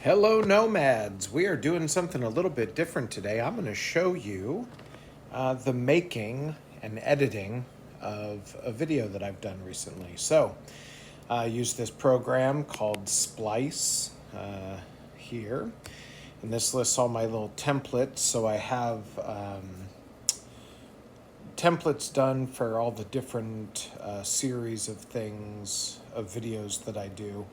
Hello, nomads. We are doing something a little bit different today. I'm going to show you the making and editing of a video that I've done recently. So, I use this program called Splice here, and this lists all my little templates. So, I have templates done for all the different series of things, of videos that I do.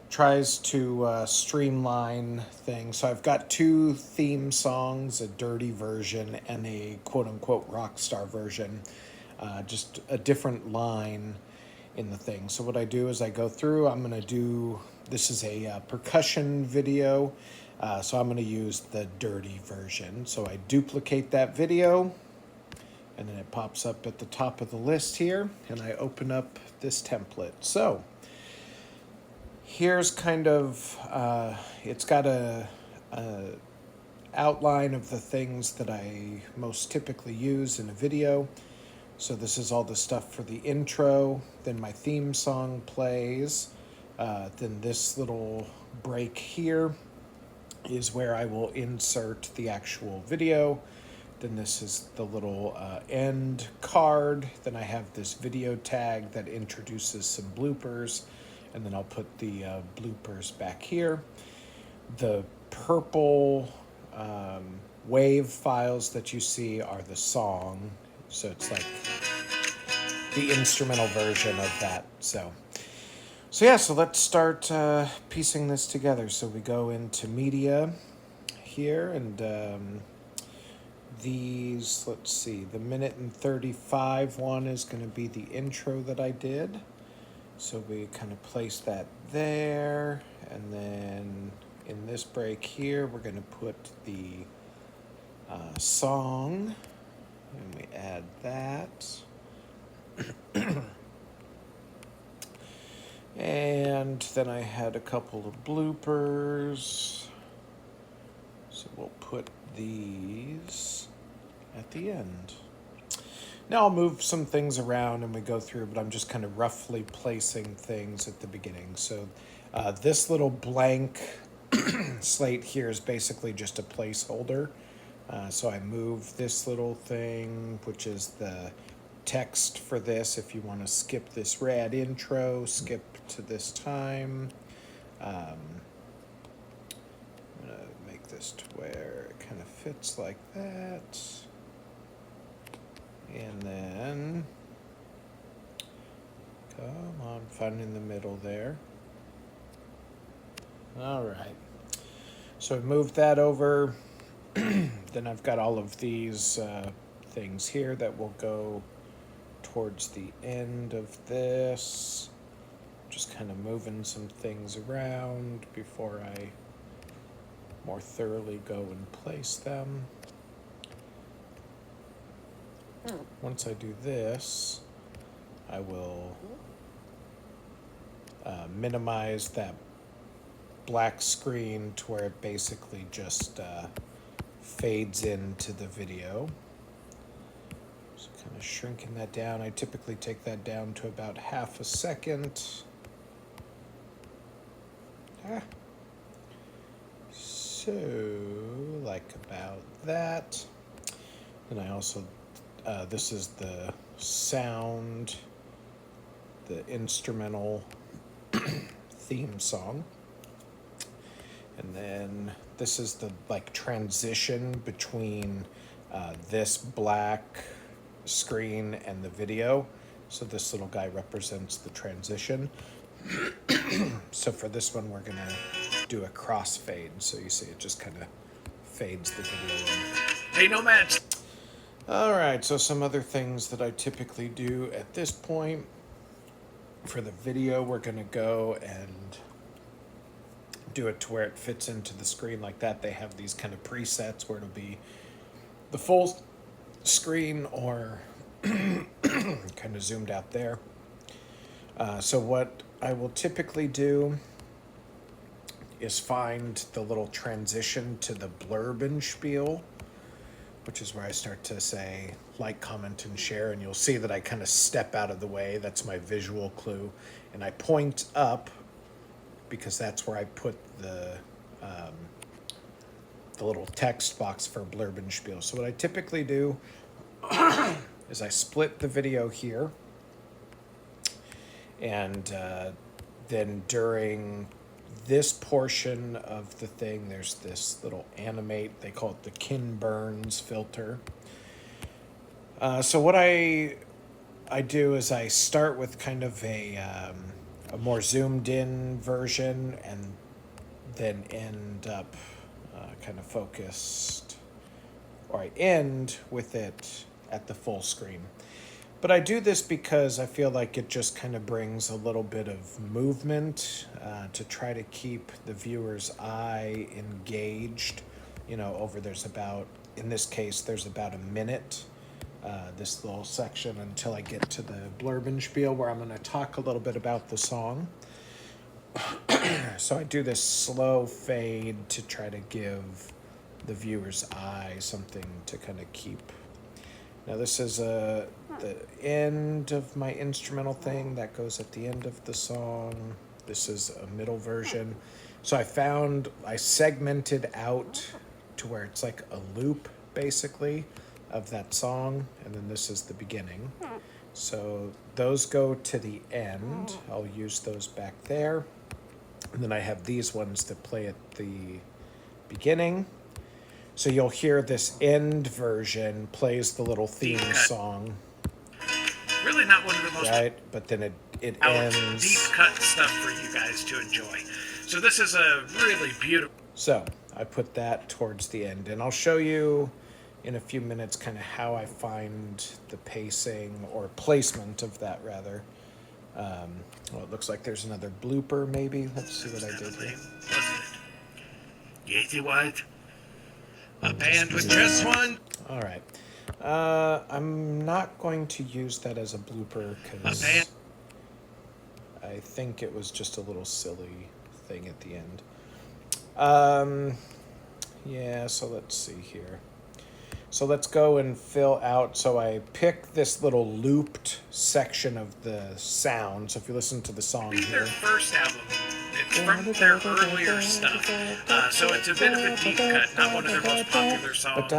Tries to streamline things. So I've got two theme songs, a dirty version and a quote-unquote rock star version, just a different line in the thing. So what I do is I go through, I'm going to do, this is a percussion video, so I'm going to use the dirty version. So I duplicate that video, and then it pops up at the top of the list here, and I open up this template. So here's kind of, it's got a outline of the things that I most typically use in a video. So this is all the stuff for the intro, then my theme song plays, then this little break here is where I will insert the actual video. Then this is the little end card. Then I have this video tag that introduces some bloopers, and then I'll put the bloopers back here. The purple wave files that you see are the song, so it's like the instrumental version of that. So yeah, so let's start piecing this together. So we go into media here, and these, let's see, the minute and 35 one is going to be the intro that I did. So we kind of place that there, and then in this break here, we're going to put the song, and we add that. And then I had a couple of bloopers, so we'll put these at the end. Now I'll move some things around and we go through, but I'm just kind of roughly placing things at the beginning. So this little blank slate here is basically just a placeholder. So I move this little thing, which is the text for this. If you want to skip this rad intro, skip to this time. I'm going to make this to where it kind of fits like that. And then, come on, find in the middle there. All right. So I moved that over. Then I've got all of these things here that will go towards the end of this. Just kind of moving some things around before I more thoroughly go and place them. Once I do this, I will minimize that black screen to where it basically just fades into the video. So kind of shrinking that down. I typically take that down to about half a second. So, like about that. And I also this is the sound, the instrumental theme song. And then this is the like transition between this black screen and the video. So this little guy represents the transition. So for this one, we're going to do a crossfade. So you see it just kind of fades the video in. Hey, nomads! All right, so some other things that I typically do at this point. For the video, we're going to go and do it to where it fits into the screen like that. They have these kind of presets where it'll be the full screen or kind of zoomed out there. So what I will typically do is find the little transition to the blurb and spiel, which is where I start to say like, comment, and share, and you'll see that I kind of step out of the way. That's my visual clue. And I point up because that's where I put the the little text box for Blurbenspiel. So what I typically do is I split the video here, and then during this portion of the thing, there's this little animate, they call it the Ken Burns filter. So what I do is I start with kind of a more zoomed in version, and then end up kind of focused, or I end with it at the full screen. But I do this because I feel like it just kind of brings a little bit of movement to try to keep the viewer's eye engaged. You know, in this case, there's about a minute, this little section, until I get to the Blurbenspiel, where I'm going to talk a little bit about the song. So I do this slow fade to try to give the viewer's eye something to kind of keep. Now this is the end of my instrumental thing that goes at the end of the song. This is a middle version. So I segmented out to where it's like a loop, basically, of that song, and then this is the beginning. So those go to the end. I'll use those back there. And then I have these ones that play at the beginning. So you'll hear this end version plays the little theme song. Really not one of the most right, but then it ends. Deep cut stuff for you guys to enjoy. So this is a really beautiful. So I put that towards the end, and I'll show you in a few minutes kind of how I find the pacing or placement of that, rather. Well, it looks like there's another blooper, maybe. Let's see what I did here. Wasn't it? Yates White. A band with just one. All right. I'm not going to use that as a blooper because I think it was just a little silly thing at the end. Yeah, so let's see here. So let's go and fill out. So I pick this little looped section of the sound. So if you listen to the song It's here. their first album. It's from their earlier stuff. So it's a bit of a deep cut, not one of their most popular songs.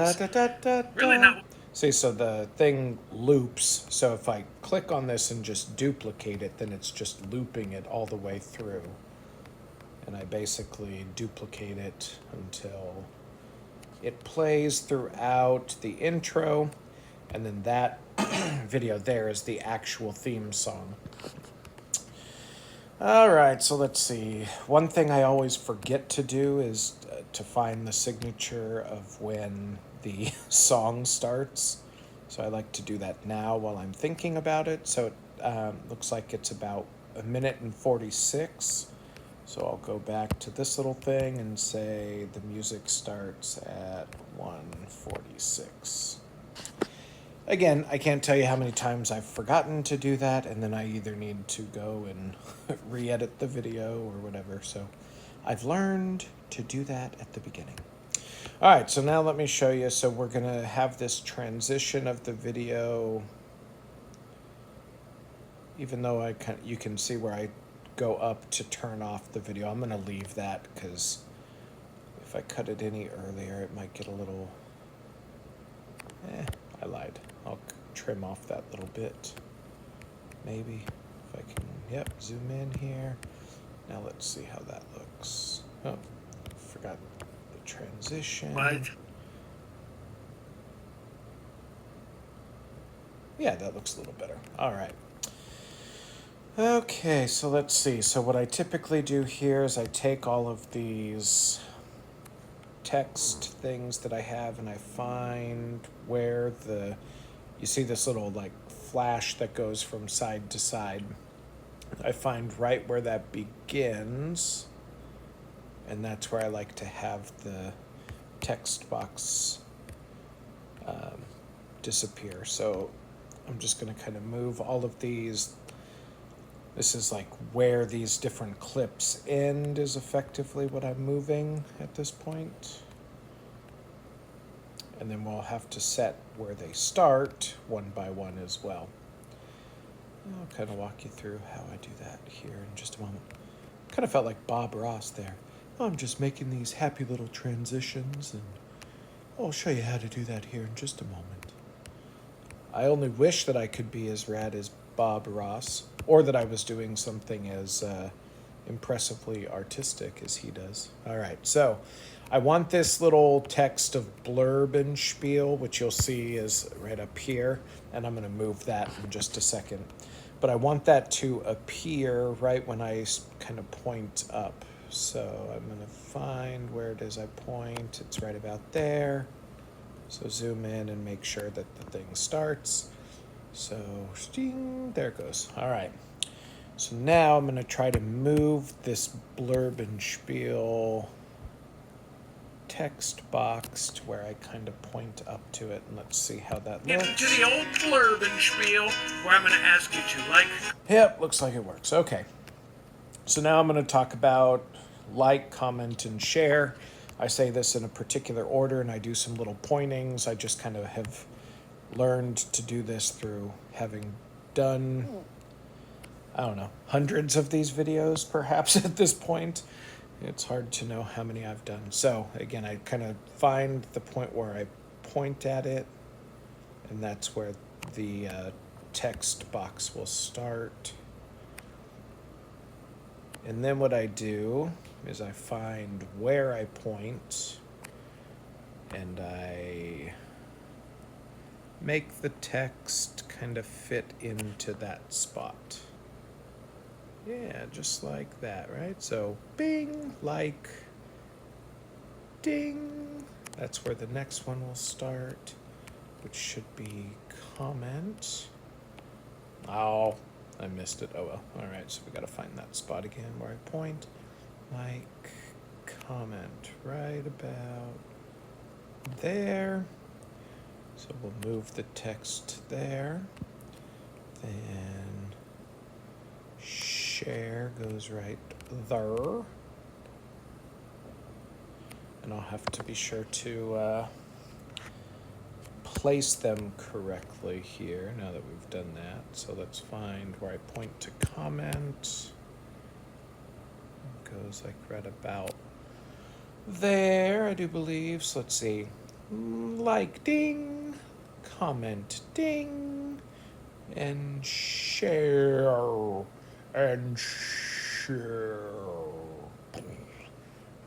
Really not. See, so the thing loops. So if I click on this and just duplicate it, then it's just looping it all the way through. And I basically duplicate it until it plays throughout the intro, and then that video there is the actual theme song. All right, so let's see. One thing I always forget to do is to find the signature of when the song starts. So I like to do that now while I'm thinking about it. So it looks like it's about 1:46. So I'll go back to this little thing and say the music starts at 1:46. Again, I can't tell you how many times I've forgotten to do that, and then I either need to go and re-edit the video or whatever. So I've learned to do that at the beginning. All right, so now let me show you. So we're going to have this transition of the video, even though you can see where I go up to turn off the video. I'm going to leave that because if I cut it any earlier, it might get a little... I lied. I'll trim off that little bit. Maybe. If I can, zoom in here. Now let's see how that looks. Oh, forgot the transition. What? Yeah, that looks a little better. All right. Okay, so let's see. So what I typically do here is I take all of these text things that I have and I find where you see this little like flash that goes from side to side. I find right where that begins, and that's where I like to have the text box disappear. So I'm just going to kind of move all of these. This is like where these different clips end is effectively what I'm moving at this point. And then we'll have to set where they start one by one as well. I'll kind of walk you through how I do that here in just a moment. Kind of felt like Bob Ross there. I'm just making these happy little transitions, and I'll show you how to do that here in just a moment. I only wish that I could be as rad as Bob Ross, or that I was doing something as impressively artistic as he does. All right, so I want this little text of blurb and spiel, which you'll see is right up here, and I'm going to move that in just a second. But I want that to appear right when I kind of point up. So I'm going to find where it is I point. It's right about there. So zoom in and make sure that the thing starts. So, ding, there it goes. All right. So now I'm going to try to move this blurb and spiel text box to where I kind of point up to it, and let's see how that Get looks. into the old blurb and spiel where I'm going to ask you to like. Yep, looks like it works. Okay. So now I'm going to talk about like, comment, and share. I say this in a particular order, and I do some little pointings. I just kind of have learned to do this through having done, I don't know, hundreds of these videos perhaps at this point. It's hard to know how many I've done. So again, I kind of find the point where I point at it, and that's where the text box will start. And then what I do is I find where I point, and I make the text kind of fit into that spot. Yeah, just like that, right? So bing, like, ding. That's where the next one will start, which should be comment. Oh, I missed it. Oh well. All right, so we got to find that spot again where I point. Like, comment right about there. So we'll move the text there. Then share goes right there. And I'll have to be sure to place them correctly here now that we've done that. So let's find where I point to comment. It goes like right about there, I do believe. So let's see. Like, ding. Comment, ding. And share. And share.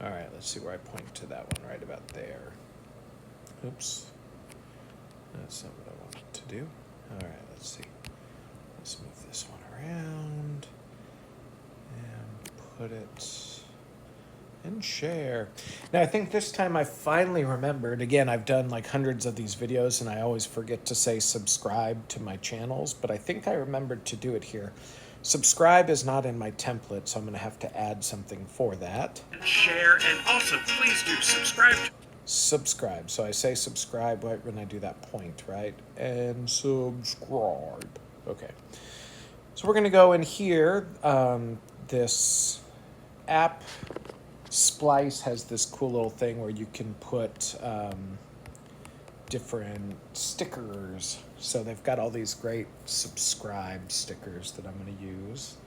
All right, let's see where I point to that one right about there. Oops. That's not what I wanted to do. All right, let's see. Let's move this one around and put it in share. Now, I think this time I finally remembered. Again, I've done like hundreds of these videos, and I always forget to say subscribe to my channels, but I think I remembered to do it here. Subscribe is not in my template, so I'm going to have to add something for that. Share, and also please do subscribe. Subscribe. So I say subscribe right when I do that point, right? And subscribe. Okay. So we're going to go in here. This app, Splice, has this cool little thing where you can put different stickers. So they've got all these great subscribe stickers that I'm going to use.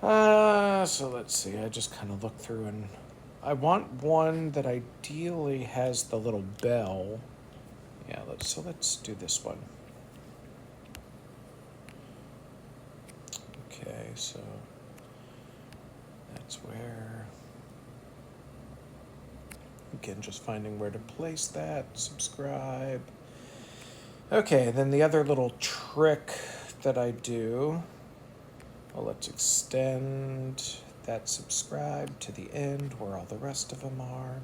So let's see. I just kind of look through, and I want one that ideally has the little bell. Yeah, let's do this one. Okay, so that's where, again, just finding where to place that, subscribe. Okay, then the other little trick that I do, well, let's extend that subscribe to the end where all the rest of them are.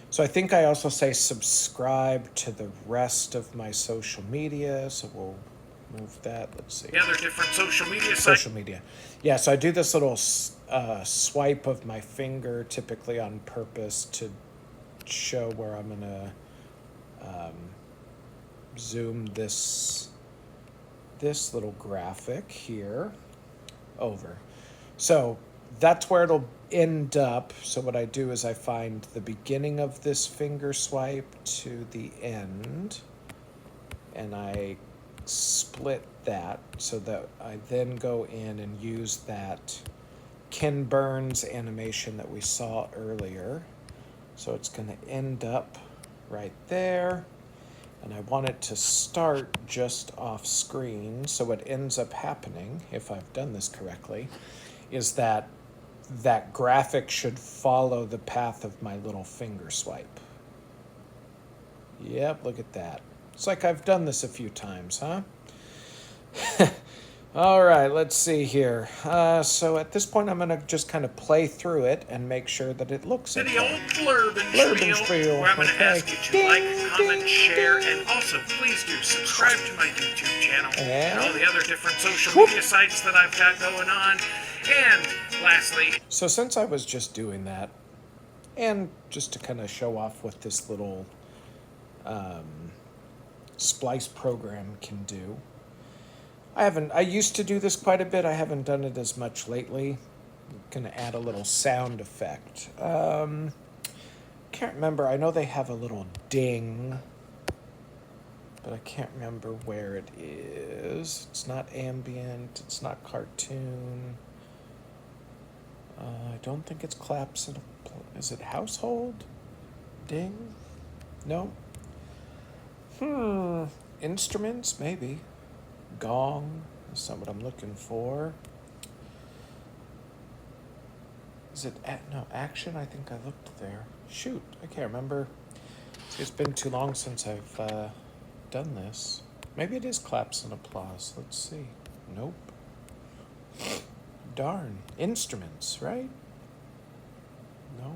So I think I also say subscribe to the rest of my social media, so we'll move that. Let's see. The other different social media sites. Social media. Yeah, so I do this little swipe of my finger, typically on purpose, to show where I'm going to zoom this little graphic here over. So that's where it'll end up. So what I do is I find the beginning of this finger swipe to the end, and I split that so that I then go in and use that Ken Burns animation that we saw earlier. So it's going to end up right there. And I want it to start just off screen. So what ends up happening, if I've done this correctly, is that that graphic should follow the path of my little finger swipe. Yep, look at that. It's like I've done this a few times, huh? All right, let's see here. So at this point, I'm going to just kind of play through it and make sure that it looks The okay. old Blurbenspiel, where I'm going to ask you to like, comment, share, and also please do subscribe to my YouTube channel and all the other different social media sites that I've got going on. And lastly, So since I was just doing that, and just to kind of show off what this little splice program can do, I used to do this quite a bit. I haven't done it as much lately. I'm gonna add a little sound effect. Can't remember. I know they have a little ding, but I can't remember where it is. It's not ambient. It's not cartoon. I don't think it's claps. Is it household? Ding? No. Instruments? Maybe. Gong? That's not what I'm looking for. Is it no action? I think I looked there. Shoot, I can't remember. It's been too long since I've done this. Maybe it is claps and applause. Let's see. Nope. Darn. Instruments, right? No.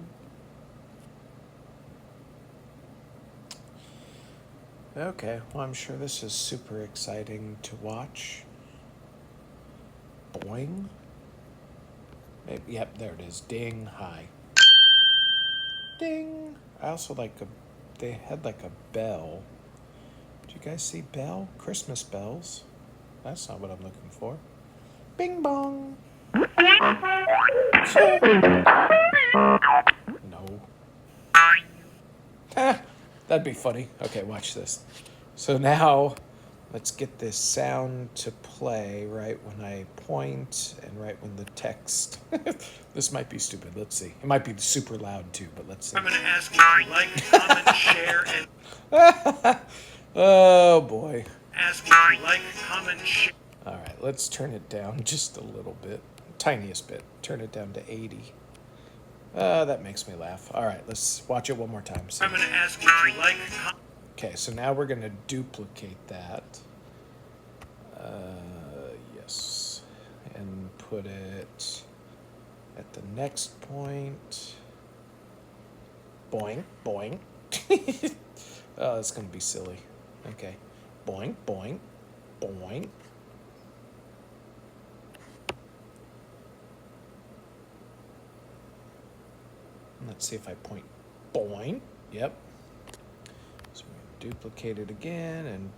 Okay, well, I'm sure this is super exciting to watch. Boing. Maybe, yep, there it is. Ding, hi. Ding. I also they had like a bell. Do you guys see bell? Christmas bells. That's not what I'm looking for. Bing bong. No. That'd be funny. Okay, watch this. So now, let's get this sound to play right when I point and right when the text. This might be stupid. Let's see. It might be super loud too, but let's see. I'm going to ask you to like, comment, share, and Oh boy. ask you to like, comment, share. All right, let's turn it down just a little bit. Tiniest bit. Turn it down to 80. That makes me laugh. All right, let's watch it one more time. See. I'm going to ask you to like, Okay, so now we're going to duplicate that. Yes. And put it at the next point. Boing, boing. Oh, that's going to be silly. Okay. Boing, boing, boing. Let's see if I point boing. Yep. So we're going to duplicate it again and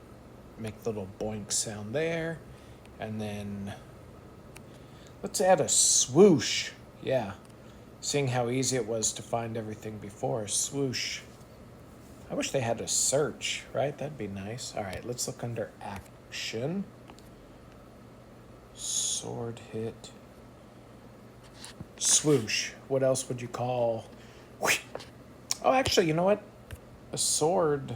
make the little boink sound there. And then let's add a swoosh. Yeah. Seeing how easy it was to find everything before. Swoosh. I wish they had a search, right? That'd be nice. All right, let's look under action. Sword hit. Swoosh. What else would you call? Oh, actually, you know what? A sword.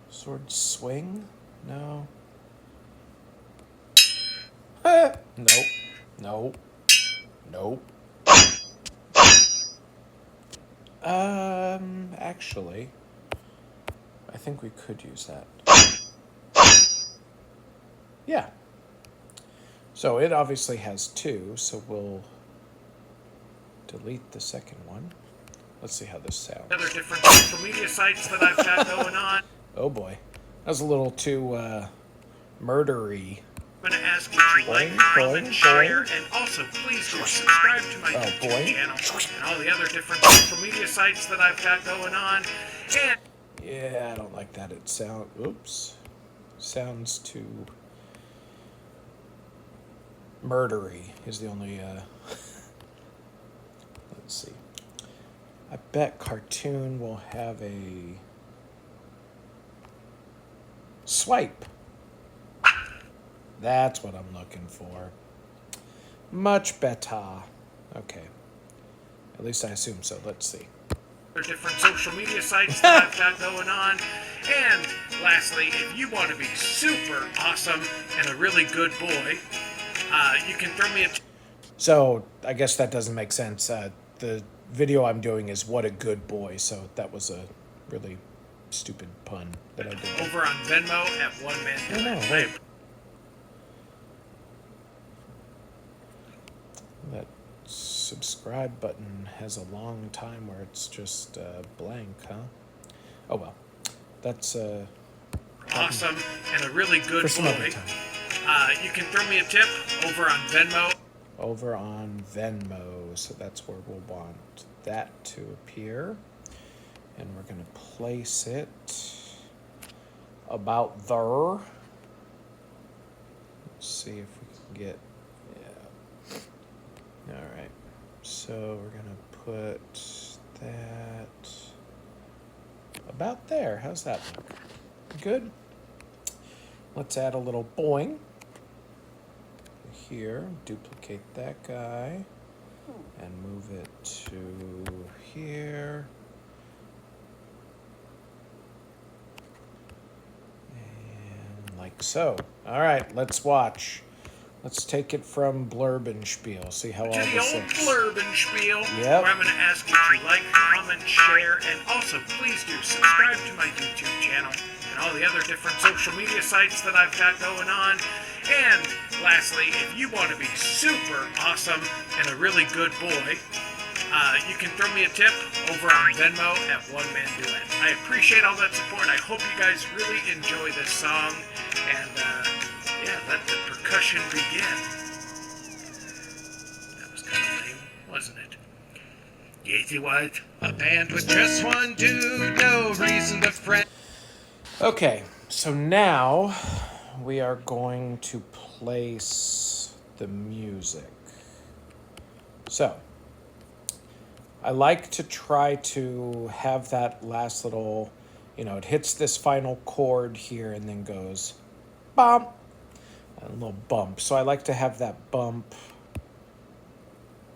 Sword swing? No. Nope. Nope. Nope. Actually, I think we could use that. Yeah. So it obviously has two, so we'll delete the second one. Let's see how this sounds. other different social media sites that I've got going on. Oh boy. That was a little too murdery. I'm going to ask you to like, comment, share, and also please do subscribe to my YouTube channel and all the other different social media sites that I've got going on. And Yeah, I don't like that. It sounds too murdery is the only let's see. I bet cartoon will have a swipe. That's what I'm looking for. Much better. Okay. At least I assume so. Let's see. Different social media sites that I've got going on. And lastly, if you want to be super awesome and a really good boy, you can throw me a... So I guess that doesn't make sense. The video I'm doing is What a Good Boy, so that was a really stupid pun that I did. Over on Venmo at One Man Do It. Oh, no, wait. That subscribe button has a long time where it's just blank, huh? Oh well. That's awesome and a really good for some other boy. time. You can throw me a tip over on Venmo. Over on Venmo, so that's where we'll want that to appear. And we're going to place it about there. Let's see if we can get, yeah. All right, so we're going to put that about there. How's that look? Good. Let's add a little boing here, duplicate that guy, and move it to here. And like so. All right, let's watch. Let's take it from Blurbenspiel. See how all To the this old looks. Blurbenspiel, Yep. where I'm going to ask you to like, comment, share, and also please do subscribe to my YouTube channel and all the other different social media sites that I've got going on. And lastly, if you want to be super awesome and a really good boy, you can throw me a tip over on Venmo at One Man Do It. I appreciate all that support. I hope you guys really enjoy this song. And yeah, let the percussion begin. That was kind of lame, wasn't it? Yeezy White, a band with just one dude, no reason to fret. Okay, so now we are going to place the music. So, I like to try to have that last little, it hits this final chord here and then goes bump, a little bump. So I like to have that bump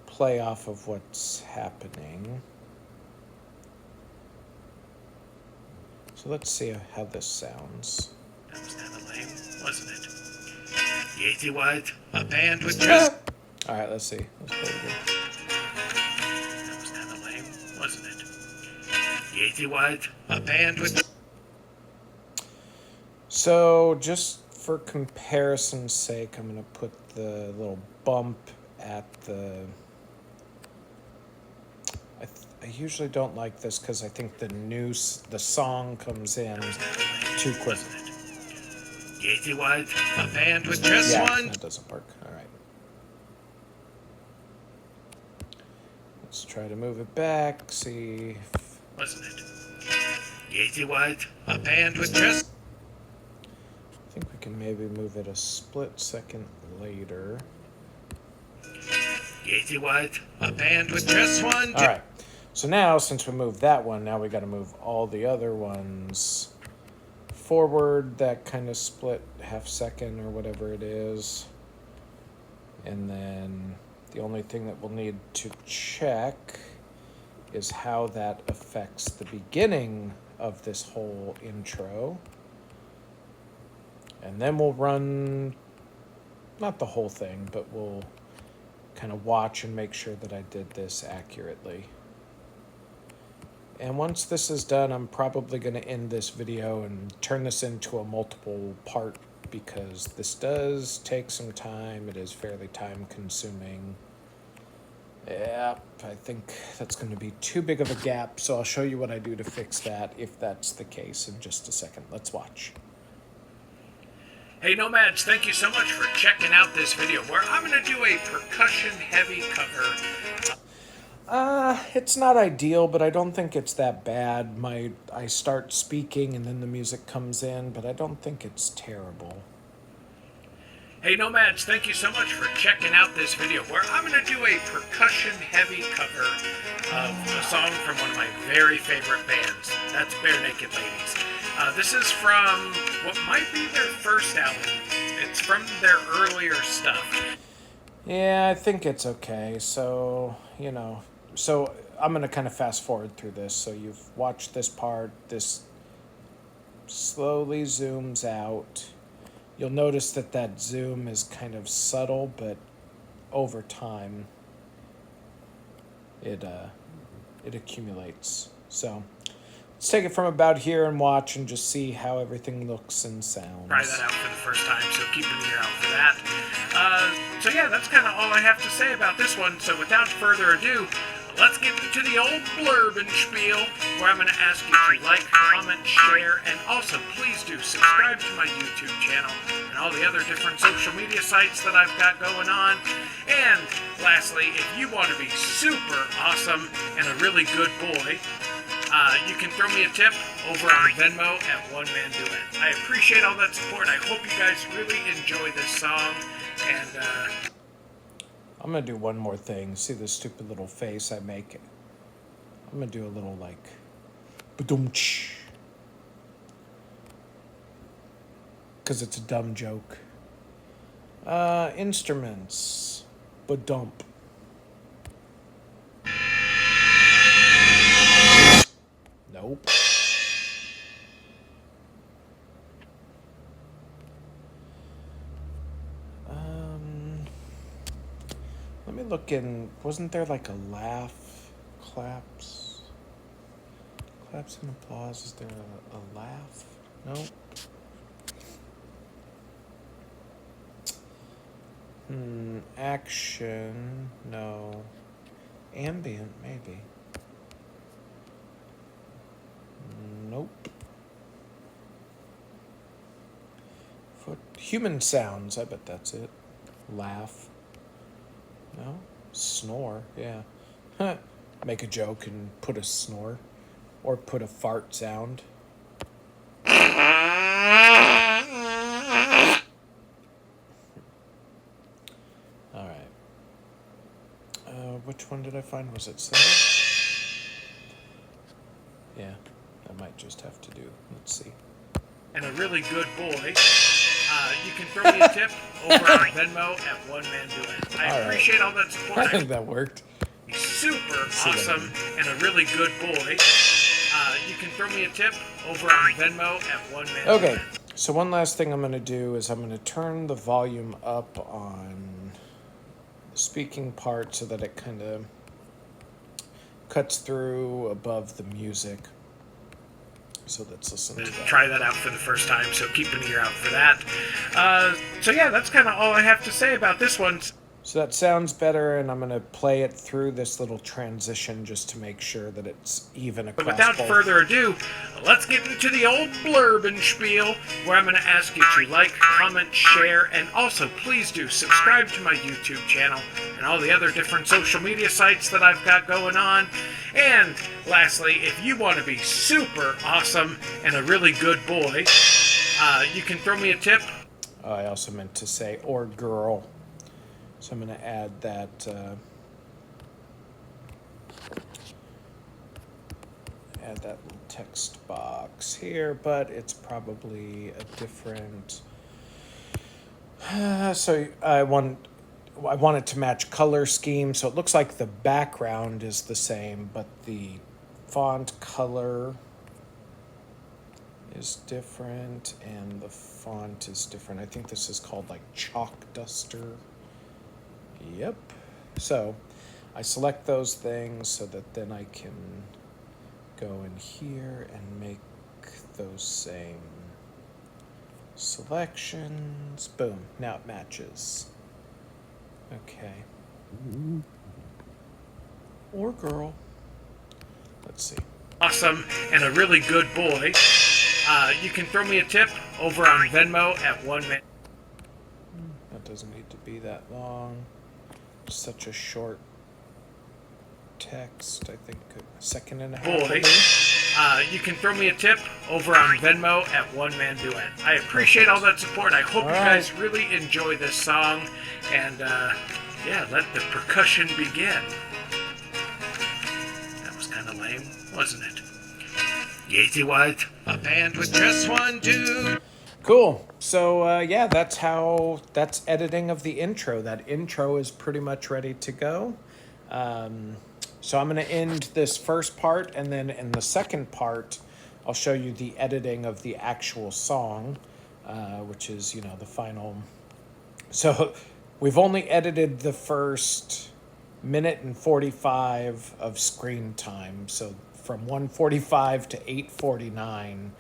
play off of what's happening. So let's see how this sounds. That was kind of lame, wasn't it? Yeezy White, a band with just... All right, let's see. Let's play it again. That was kind of lame, wasn't it? Yeezy White, a band with... So just for comparison's sake, I'm going to put the little bump at the... I usually don't like this because I think the song comes in too quick. Yeezy White, a band with just Yeah, one... that doesn't work. All right. Let's try to move it back. See. Wasn't it? Yeezy White, a band with just... I think we can maybe move it a split second later. Yeezy White, a band with just one... All right. So now, since we moved that one, now we got to move all the other ones forward, that kind of split half second or whatever it is. And then the only thing that we'll need to check is how that affects the beginning of this whole intro. And then we'll run, not the whole thing, but we'll kind of watch and make sure that I did this accurately. And once this is done, I'm probably going to end this video and turn this into a multiple part because this does take some time. It is fairly time consuming. Yep, I think that's going to be too big of a gap, so I'll show you what I do to fix that if that's the case in just a second. Let's watch. Hey Nomads, thank you so much for checking out this video where I'm going to do a percussion-heavy cover. It's not ideal, but I don't think it's that bad. I start speaking and then the music comes in, but I don't think it's terrible. Hey Nomads, thank you so much for checking out this video where I'm going to do a percussion-heavy cover of a song from one of my very favorite bands. That's Bare Naked Ladies. This is from what might be their first album. it's from their earlier stuff. Yeah, I think it's okay. So, so I'm going to kind of fast forward through this. So you've watched this part, this slowly zooms out. You'll notice that zoom is kind of subtle, but over time it accumulates. So let's take it from about here and watch and just see how everything looks and sounds. Try that out for the first time, so keep an ear out for that. So yeah, that's kind of all I have to say about this one. So without further ado, let's get into the old blurb and spiel, where I'm going to ask you to like, comment, share, and also please do subscribe to my YouTube channel and all the other different social media sites that I've got going on. And lastly, if you want to be super awesome and a really good boy, you can throw me a tip over on Venmo at One Man Do It. I appreciate all that support. I hope you guys really enjoy this song. And I'm going to do one more thing. See the stupid little face I make? I'm going to do a little like ba-dum-tsh. Because it's a dumb joke. Instruments. Ba-dump. Nope. Let me look in. Wasn't there like a laugh? Claps? Claps and applause. Is there a laugh? Nope. Action. No. Ambient, maybe. Nope. Human sounds, I bet that's it. Laugh. No? Snore, yeah. Make a joke and put a snore. Or put a fart sound. Alright. Which one did I find? Was it simple? Yeah, I might just have to do. Let's see. And a really good boy, you can throw me a tip over on Venmo at One Man Do It. I appreciate all that support. I think that worked. Super awesome and a really good boy. You can throw me a tip over on Venmo at One Man Do It. Okay, so one last thing I'm going to do is I'm going to turn the volume up on the speaking part so that it kind of cuts through above the music. So let's listen to that. Try that out for the first time, so keep an ear out for that. So yeah, that's kind of all I have to say about this one. So that sounds better, and I'm going to play it through this little transition just to make sure that it's even across. But without further ado, let's get into the old blurb and spiel, where I'm going to ask you to like, comment, share, and also please do subscribe to my YouTube channel and all the other different social media sites that I've got going on. And lastly, if you want to be super awesome and a really good boy, you can throw me a tip. I also meant to say, or girl. So I'm going to add that little text box here, but it's probably a different. So I want it to match color scheme, so it looks like the background is the same, but the font color is different and the font is different. I think this is called like Chalk Duster. Yep. So I select those things so that then I can go in here and make those same selections. Boom. Now it matches. Okay. Or girl. Let's see. Awesome and a really good boy. You can throw me a tip over on Venmo at One Man. That doesn't need to be that long. Such a short text. I think a second and a half. Boy, you can throw me a tip over on Venmo at One Man Do It. I appreciate all that support. I hope you guys really enjoy this song. And yeah, let the percussion begin. That was kind of lame, wasn't it? Yes, it was. A band with just one dude. Cool. So yeah, that's editing of the intro. That intro is pretty much ready to go. So I'm going to end this first part, and then in the second part, I'll show you the editing of the actual song, which is, you know, the final. So we've only edited the first minute and 45 of screen time. So from 1:45 to 8:49,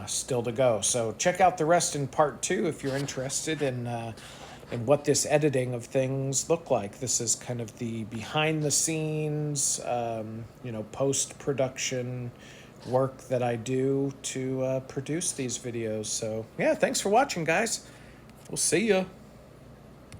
still to go. So check out the rest in part 2 if you're interested in what this editing of things look like. This is kind of the behind the scenes, you know, post-production work that I do to produce these videos. So yeah, thanks for watching, guys. We'll see ya.